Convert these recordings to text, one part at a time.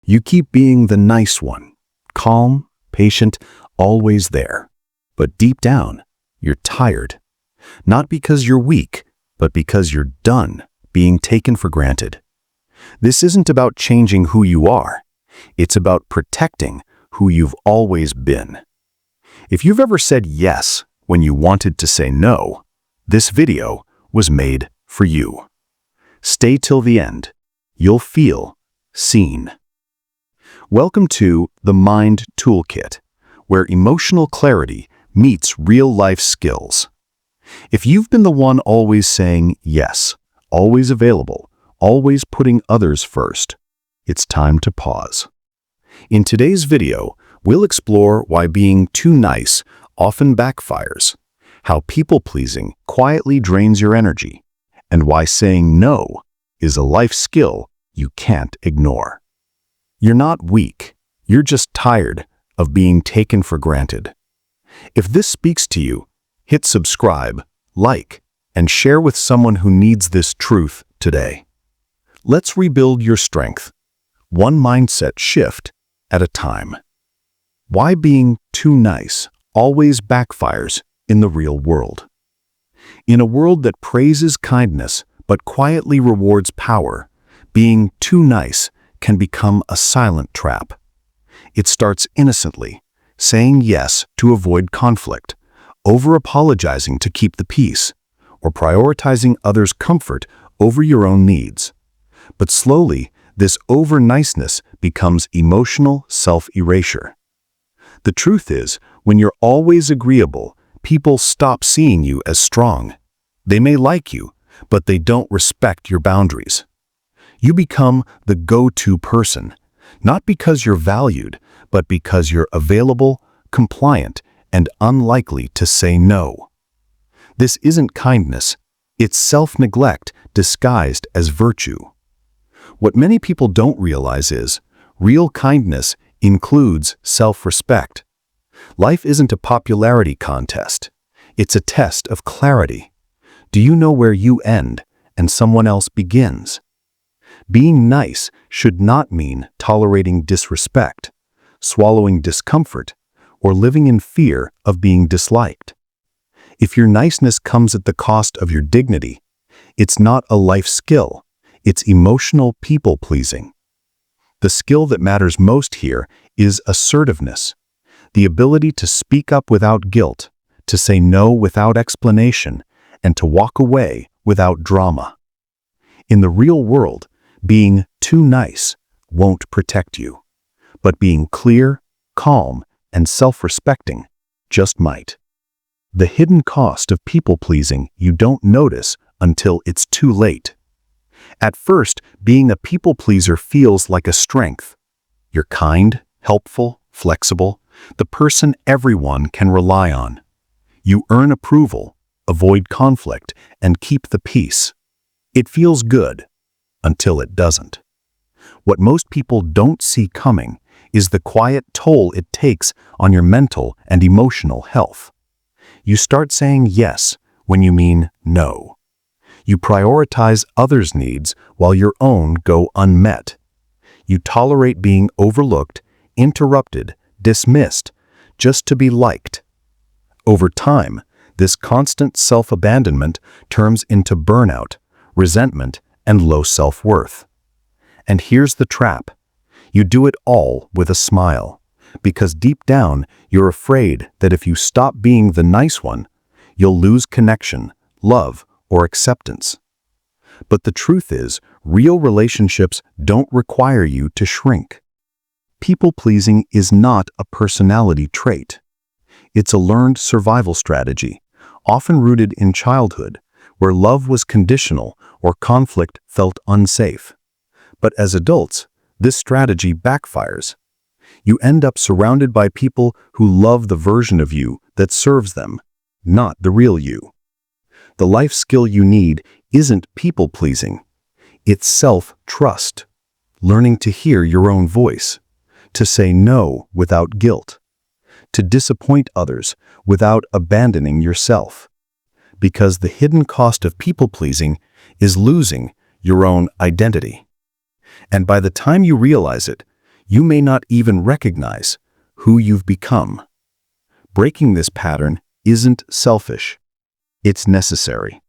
You keep being the nice one, calm, patient, always there. But deep down, you're tired. Not because you're weak, but because you're done being taken for granted. This isn't about changing who you are. It's about protecting who you've always been. If you've ever said yes when you wanted to say no, this video was made for you. Stay till the end. You'll feel seen. Welcome to the Mind ToolKit, where emotional clarity meets real-life skills. If you've been the one always saying yes, always available, always putting others first, it's time to pause. In today's video, we'll explore why being too nice often backfires, how people-pleasing quietly drains your energy, and why saying no is a life skill you can't ignore. You're not weak, you're just tired of being taken for granted. If this speaks to you, hit subscribe, like, and share with someone who needs this truth today. Let's rebuild your strength, one mindset shift at a time. Why being too nice always backfires in the real world. In a world that praises kindness but quietly rewards power, being too nice can become a silent trap. It starts innocently, saying yes to avoid conflict, over-apologizing to keep the peace, or prioritizing others' comfort over your own needs. But slowly, this over-niceness becomes emotional self-erasure. The truth is, when you're always agreeable, people stop seeing you as strong. They may like you, but they don't respect your boundaries. You become the go-to person, not because you're valued, but because you're available, compliant, and unlikely to say no. This isn't kindness, it's self-neglect disguised as virtue. What many people don't realize is, real kindness includes self-respect. Life isn't a popularity contest. It's a test of clarity. Do you know where you end and someone else begins? Being nice should not mean tolerating disrespect, swallowing discomfort, or living in fear of being disliked. If your niceness comes at the cost of your dignity, it's not a life skill, it's emotional people-pleasing. The skill that matters most here is assertiveness, the ability to speak up without guilt, to say no without explanation, and to walk away without drama. In the real world, being too nice won't protect you, but being clear, calm, and self-respecting just might. The hidden cost of people-pleasing you don't notice until it's too late. At first, being a people-pleaser feels like a strength. You're kind, helpful, flexible, the person everyone can rely on. You earn approval, avoid conflict, and keep the peace. It feels good until it doesn't. What most people don't see coming is the quiet toll it takes on your mental and emotional health. You start saying yes when you mean no. You prioritize others' needs while your own go unmet. You tolerate being overlooked, interrupted, dismissed, just to be liked. Over time, this constant self-abandonment turns into burnout, resentment, and low self-worth. And here's the trap. You do it all with a smile, because deep down you're afraid that if you stop being the nice one, you'll lose connection, love, or acceptance. But the truth is, real relationships don't require you to shrink. People-pleasing is not a personality trait. It's a learned survival strategy, often rooted in childhood, where love was conditional or conflict felt unsafe. But as adults, this strategy backfires. You end up surrounded by people who love the version of you that serves them, not the real you. The life skill you need isn't people-pleasing. It's self-trust, learning to hear your own voice, to say no without guilt, to disappoint others without abandoning yourself. Because the hidden cost of people-pleasing is losing your own identity. And by the time you realize it, You may not even recognize who you've become. Breaking this pattern isn't selfish. It's necessary.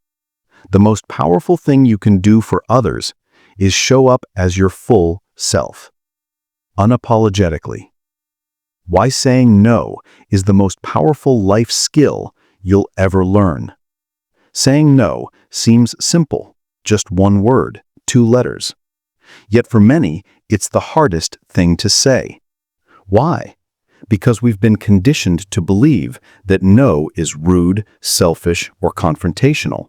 The most powerful thing you can do for others is show up as your full self, unapologetically. Why saying no is the most powerful life skill you'll ever learn. Saying no seems simple, just one word, 2 letters. Yet for many, it's the hardest thing to say. Why? Because we've been conditioned to believe that no is rude, selfish, or confrontational.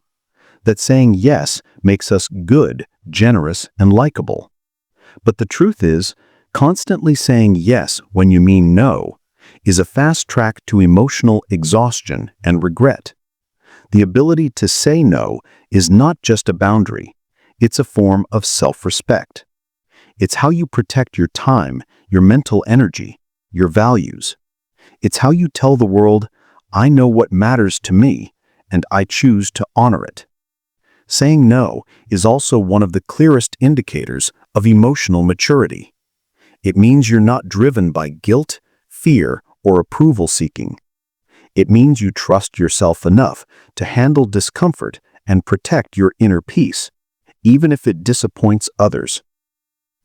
That saying yes makes us good, generous, and likable. But the truth is, constantly saying yes when you mean no is a fast track to emotional exhaustion and regret. The ability to say no is not just a boundary, it's a form of self-respect. It's how you protect your time, your mental energy, your values. It's how you tell the world, I know what matters to me, and I choose to honor it. Saying no is also one of the clearest indicators of emotional maturity. It means you're not driven by guilt, fear, or approval seeking. It means you trust yourself enough to handle discomfort and protect your inner peace, even if it disappoints others.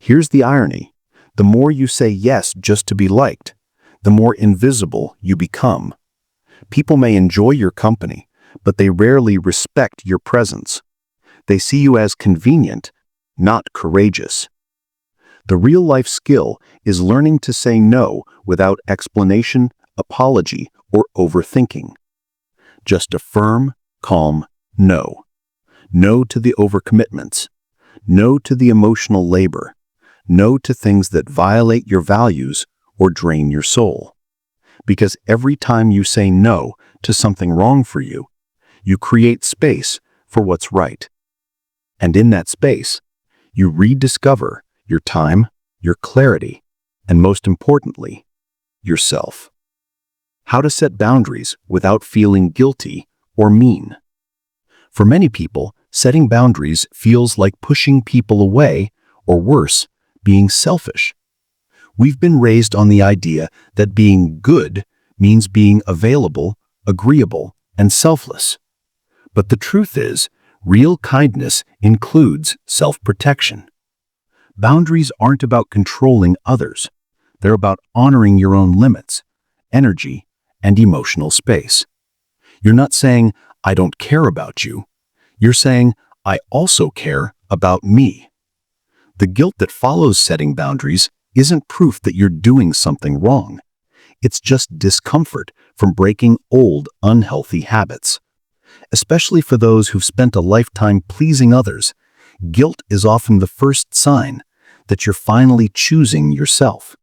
Here's the irony. The more you say yes just to be liked, the more invisible you become. People may enjoy your company, but they rarely respect your presence. They see you as convenient, not courageous. The real-life skill is learning to say no without explanation, apology, or overthinking. Just a firm, calm no. No to the overcommitments. No to the emotional labor. No to things that violate your values or drain your soul. Because every time you say no to something wrong for you, you create space for what's right. And in that space, you rediscover your time, your clarity, and most importantly, yourself. How to set boundaries without feeling guilty or mean. For many people, setting boundaries feels like pushing people away, or worse, being selfish. We've been raised on the idea that being good means being available, agreeable, and selfless. But the truth is, real kindness includes self-protection. Boundaries aren't about controlling others. They're about honoring your own limits, energy, and emotional space. You're not saying, I don't care about you. You're saying, I also care about me. The guilt that follows setting boundaries isn't proof that you're doing something wrong. It's just discomfort from breaking old, unhealthy habits. Especially for those who've spent a lifetime pleasing others, guilt is often the first sign that you're finally choosing yourself.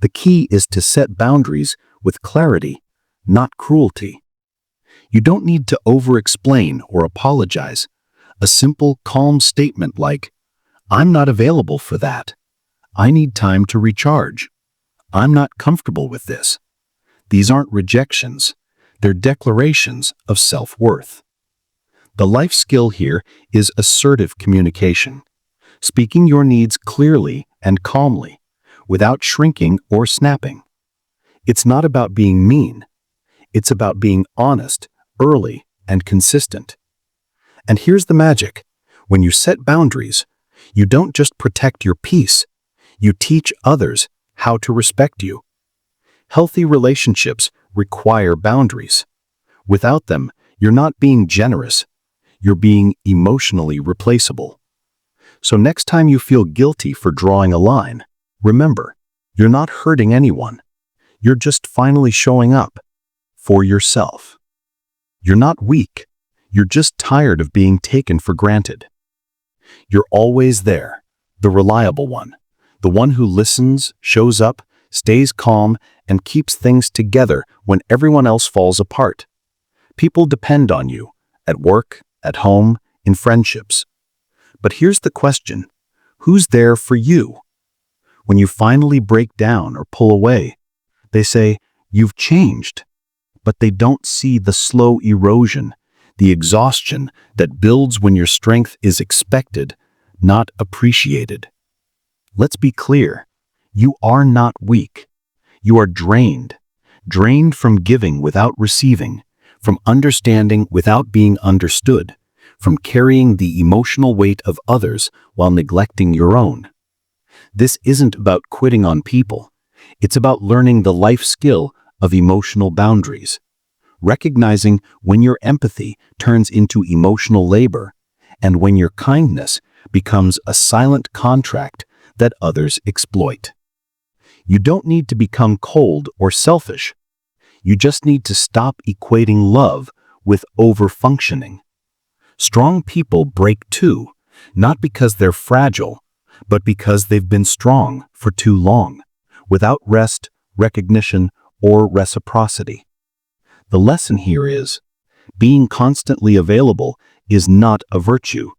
The key is to set boundaries with clarity, not cruelty. You don't need to over-explain or apologize. A simple, calm statement like, I'm not available for that. I need time to recharge. I'm not comfortable with this. These aren't rejections. They're declarations of self-worth. The life skill here is assertive communication, speaking your needs clearly and calmly, without shrinking or snapping. It's not about being mean. It's about being honest, early, and consistent. And here's the magic. When you set boundaries, you don't just protect your peace, you teach others how to respect you. Healthy relationships require boundaries. Without them, you're not being generous. You're being emotionally replaceable. So next time you feel guilty for drawing a line, remember, you're not hurting anyone. You're just finally showing up for yourself. You're not weak. You're just tired of being taken for granted. You're always there, the reliable one, the one who listens, shows up, stays calm, and keeps things together when everyone else falls apart. People depend on you, at work, at home, in friendships. But here's the question, who's there for you? When you finally break down or pull away, they say, you've changed, but they don't see the slow erosion, the exhaustion that builds when your strength is expected, not appreciated. Let's be clear. You are not weak. You are drained. Drained from giving without receiving, from understanding without being understood, from carrying the emotional weight of others while neglecting your own. This isn't about quitting on people. It's about learning the life skill of emotional boundaries, recognizing when your empathy turns into emotional labor and when your kindness becomes a silent contract that others exploit. You don't need to become cold or selfish. You just need to stop equating love with over-functioning. Strong people break too, not because they're fragile, but because they've been strong for too long, without rest, recognition, or reciprocity. The lesson here is, being constantly available is not a virtue.